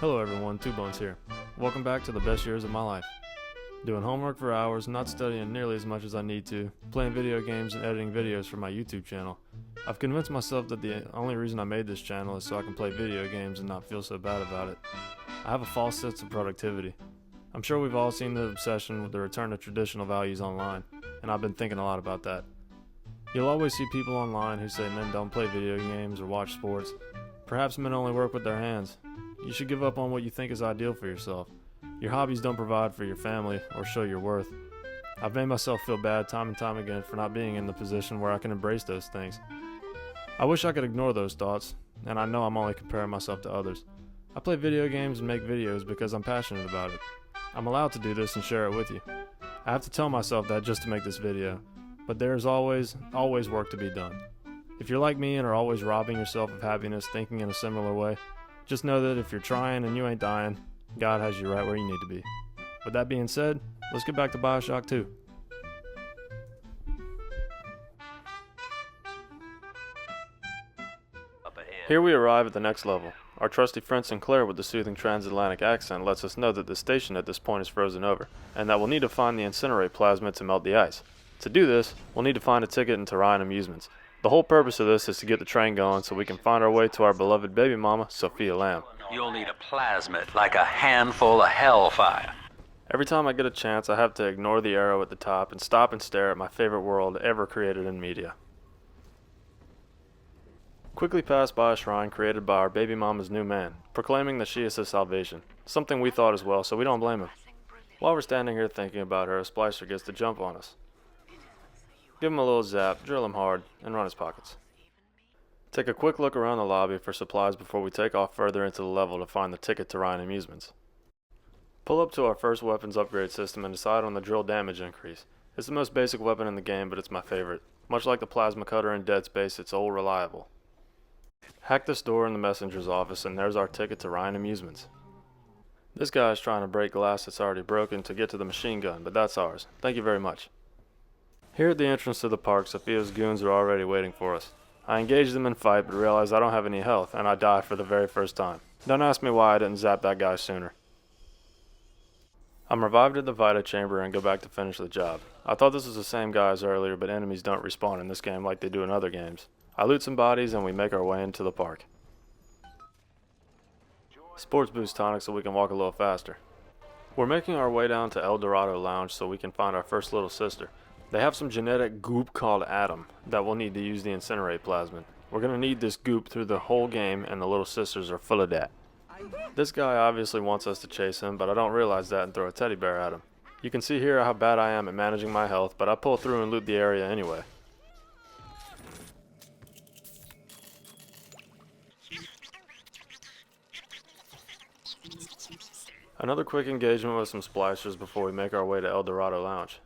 Hello everyone, Two Bones here. Welcome back to the best years of my life. Doing homework for hours, not studying nearly as much as I need to, playing video games and editing videos for my YouTube channel. I've convinced myself that the only reason I made this channel is so I can play video games and not feel so bad about it. I have a false sense of productivity. I'm sure we've all seen the obsession with the return to traditional values online, and I've been thinking a lot about that. You'll always see people online who say men don't play video games or watch sports. Perhaps men only work with their hands. You should give up on what you think is ideal for yourself. Your hobbies don't provide for your family or show your worth. I've made myself feel bad time and time again for not being in the position where I can embrace those things. I wish I could ignore those thoughts, and I know I'm only comparing myself to others. I play video games and make videos because I'm passionate about it. I'm allowed to do this and share it with you. I have to tell myself that just to make this video, but there is always work to be done. If you're like me and are always robbing yourself of happiness thinking in a similar way, just know that if you're trying and you ain't dying, God has you right where you need to be. With that being said, let's get back to BIOSHOCK 2. Here we arrive at the next level. Our trusty friend Sinclair with the soothing transatlantic accent lets us know that the station at this point is frozen over, and that we'll need to find the incinerate plasma to melt the ice. To do this, we'll need to find a ticket into Ryan Amusements. The whole purpose of this is to get the train going so we can find our way to our beloved baby mama, Sophia Lamb. You'll need a plasmid, like a handful of hellfire. Every time I get a chance, I have to ignore the arrow at the top and stop and stare at my favorite world ever created in media. Quickly pass by a shrine created by our baby mama's new man, proclaiming that she is his salvation, something we thought as well, so we don't blame him. While we're standing here thinking about her, a splicer gets to jump on us. Give him a little zap, drill him hard, and run his pockets. Take a quick look around the lobby for supplies before we take off further into the level to find the ticket to Ryan Amusements. Pull up to our first weapons upgrade system and decide on the drill damage increase. It's the most basic weapon in the game, but it's my favorite. Much like the plasma cutter in Dead Space, it's old reliable. Hack this door in the messenger's office and there's our ticket to Ryan Amusements. This guy is trying to break glass that's already broken to get to the machine gun, but that's ours. Thank you very much. Here at the entrance to the park, Sophia's goons are already waiting for us. I engage them in fight, but realize I don't have any health, and I die for the very first time. Don't ask me why I didn't zap that guy sooner. I'm revived at the Vita chamber and go back to finish the job. I thought this was the same guy as earlier, but enemies don't respawn in this game like they do in other games. I loot some bodies and we make our way into the park. Sports boost tonic so we can walk a little faster. We're making our way down to El Dorado Lounge so we can find our first little sister. They have some genetic goop called Atom that we'll need to use the incinerate plasmid. We're going to need this goop through the whole game, and the little sisters are full of that. This guy obviously wants us to chase him, but I don't realize that and throw a teddy bear at him. You can see here how bad I am at managing my health, but I pull through and loot the area anyway. Another quick engagement with some splicers before we make our way to El Dorado Lounge.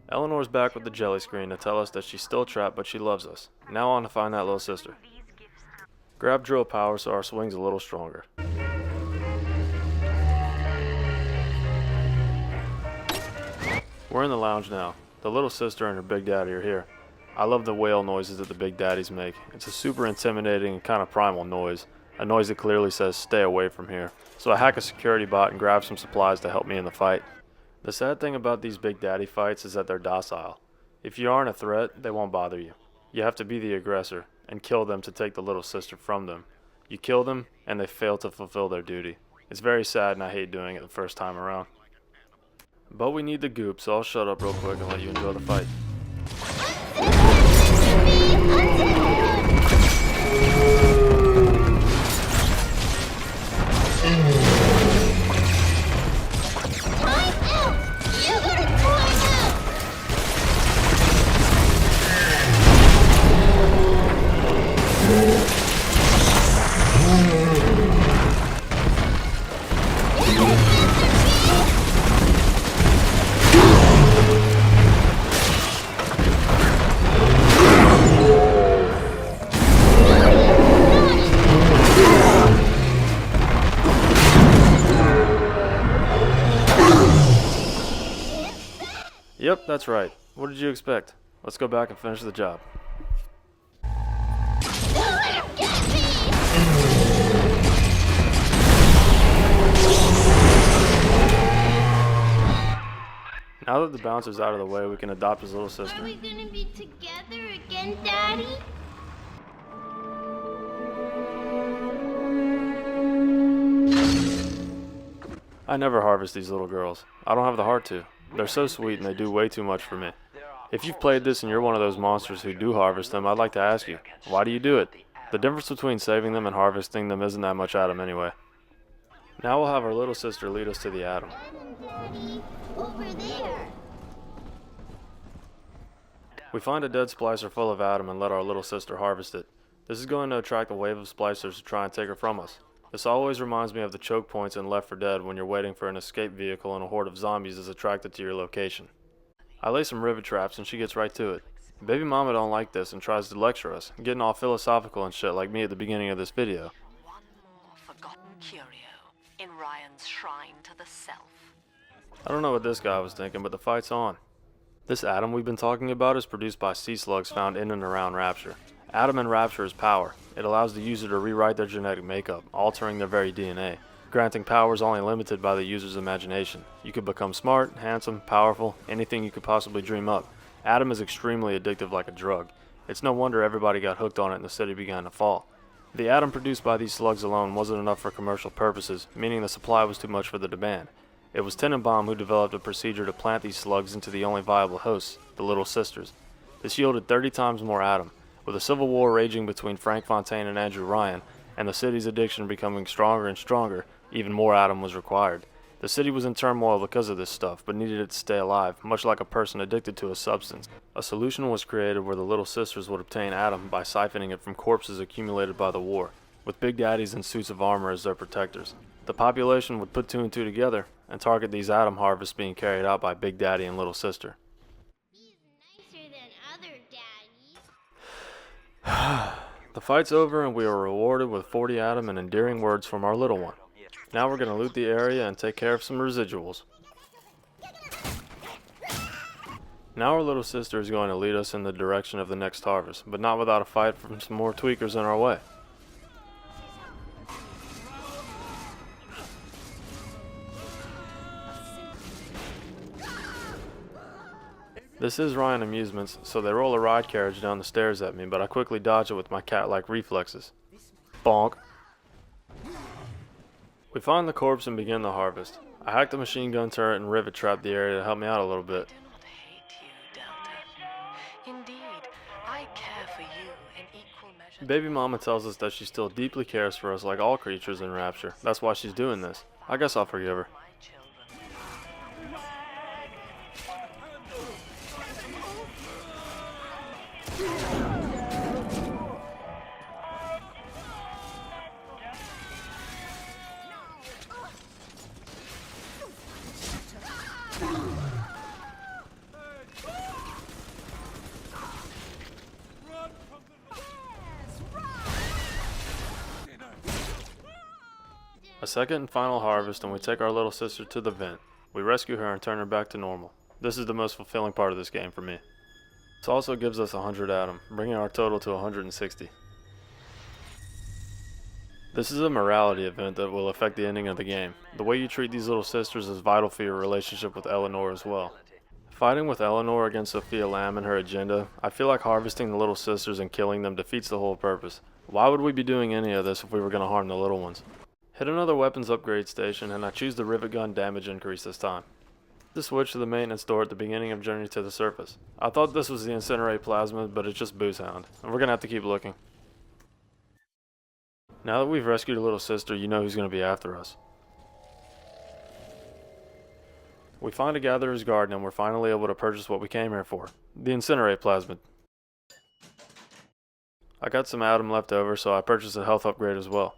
Eleanor's back with the jelly screen to tell us that she's still trapped but she loves us. Now on to find that little sister. Grab drill power so our swing's a little stronger. We're in the lounge now. The little sister and her big daddy are here. I love the whale noises that the big daddies make. It's a super intimidating and kind of primal noise. A noise that clearly says stay away from here. So I hack a security bot and grab some supplies to help me in the fight. The sad thing about these big daddy fights is that they're docile. If you aren't a threat, they won't bother you. You have to be the aggressor and kill them to take the little sister from them. You kill them and they fail to fulfill their duty. It's very sad and I hate doing it the first time around. But we need the goop, so I'll shut up real quick and let you enjoy the fight. Yep, that's right. What did you expect? Let's go back and finish the job. Don't let him get me! Now that the bouncer's out of the way, we can adopt his little sister. Are we gonna be together again, Daddy? I never harvest these little girls. I don't have the heart to. They're so sweet and they do way too much for me. If you've played this and you're one of those monsters who do harvest them, I'd like to ask you, why do you do it? The difference between saving them and harvesting them isn't that much Adam anyway. Now we'll have our little sister lead us to the Adam. Daddy, over there. We find a dead splicer full of Adam and let our little sister harvest it. This is going to attract a wave of splicers to try and take her from us. This always reminds me of the choke points in Left 4 Dead when you're waiting for an escape vehicle and a horde of zombies is attracted to your location. I lay some rivet traps and she gets right to it. Baby mama don't like this and tries to lecture us, getting all philosophical and shit like me at the beginning of this video. One more forgotten curio in Ryan's shrine to the self. I don't know what this guy was thinking, but the fight's on. This Adam we've been talking about is produced by sea slugs found in and around Rapture. Adam in Rapture is power. It allows the user to rewrite their genetic makeup, altering their very DNA. Granting powers only limited by the user's imagination. You could become smart, handsome, powerful, anything you could possibly dream up. Adam is extremely addictive like a drug. It's no wonder everybody got hooked on it and the city began to fall. The Adam produced by these slugs alone wasn't enough for commercial purposes, meaning the supply was too much for the demand. It was Tenenbaum who developed a procedure to plant these slugs into the only viable hosts, the Little Sisters. This yielded 30 times more Adam. With a civil war raging between Frank Fontaine and Andrew Ryan, and the city's addiction becoming stronger and stronger, even more Adam was required. The city was in turmoil because of this stuff, but needed it to stay alive, much like a person addicted to a substance. A solution was created where the Little Sisters would obtain Adam by siphoning it from corpses accumulated by the war, with Big Daddies in suits of armor as their protectors. The population would put two and two together, and target these Adam harvests being carried out by Big Daddy and Little Sister. He's nicer than other daddies. The fight's over and we are rewarded with 40 Adam and endearing words from our little one. Now we're going to loot the area and take care of some residuals. Now our little sister is going to lead us in the direction of the next harvest, but not without a fight from some more tweakers in our way. This is Ryan Amusements, so they roll a ride carriage down the stairs at me, but I quickly dodge it with my cat-like reflexes. Bonk. We find the corpse and begin the harvest. I hacked the machine gun turret and rivet trapped the area to help me out a little bit. Do not hate you, Delta. Indeed, I care for you in equal measure. Baby mama tells us that she still deeply cares for us like all creatures in Rapture. That's why she's doing this. I guess I'll forgive her. My children. A second and final harvest and we take our little sister to the vent. We rescue her and turn her back to normal. This is the most fulfilling part of this game for me. This also gives us 100 Adam, bringing our total to 160. This is a morality event that will affect the ending of the game. The way you treat these little sisters is vital for your relationship with Eleanor as well. Fighting with Eleanor against Sophia Lamb and her agenda, I feel like harvesting the little sisters and killing them defeats the whole purpose. Why would we be doing any of this if we were going to harm the little ones? Hit another weapons upgrade station and I choose the rivet gun damage increase this time. To switch to the maintenance door at the beginning of Journey to the Surface. I thought this was the Incinerate Plasma, but it's just Booze Hound, and we're going to have to keep looking. Now that we've rescued a little sister, you know who's going to be after us. We find a Gatherer's Garden and we're finally able to purchase what we came here for, the Incinerate Plasmid. I got some Adam left over, so I purchased a health upgrade as well.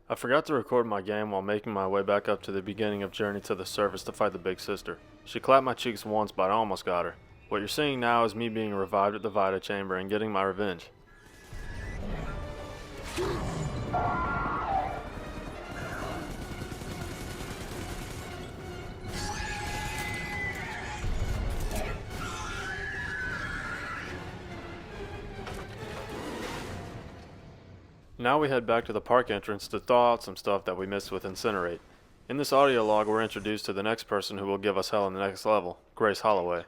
I forgot to record my game while making my way back up to the beginning of Journey to the Surface to fight the big sister. She clapped my cheeks once, but I almost got her. What you're seeing now is me being revived at the Vita Chamber and getting my revenge. Now we head back to the park entrance to thaw out some stuff that we missed with Incinerate. In this audio log, we're introduced to the next person who will give us hell in the next level, Grace Holloway.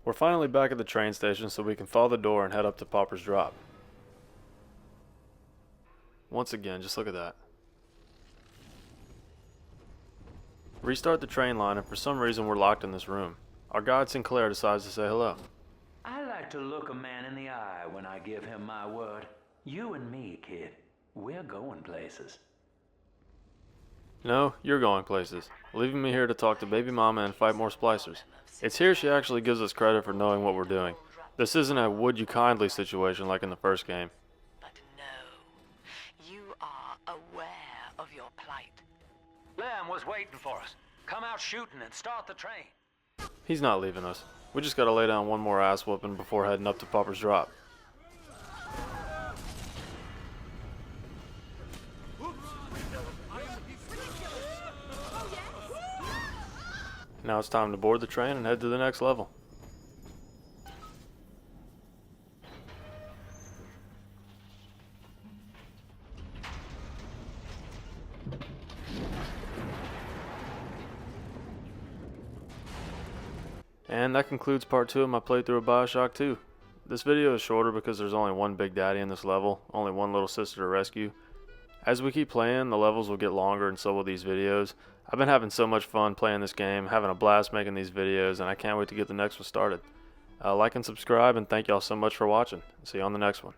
We're finally back at the train station so we can follow the door and head up to Pauper's Drop. Once again, just look at that. Restart the train line, and for some reason we're locked in this room. Our guide Sinclair decides to say hello. I like to look a man in the eye when I give him my word. You and me, kid, we're going places. No, you're going places, leaving me here to talk to baby mama and fight more splicers. It's here she actually gives us credit for knowing what we're doing. This isn't a would you kindly situation like in the first game. But no, you are aware of your plight. Lamb was waiting for us. Come out shooting and start the train. He's not leaving us. We just gotta lay down one more ass whooping before heading up to Pauper's Drop. Now it's time to board the train and head to the next level. And that concludes part 2 of my playthrough of BIOSHOCK 2. This video is shorter because there's only one Big Daddy in this level, only one little sister to rescue. As we keep playing, the levels will get longer and so will these videos. I've been having so much fun playing this game, having a blast making these videos, and I can't wait to get the next one started. Like and subscribe, and thank y'all so much for watching. See you on the next one.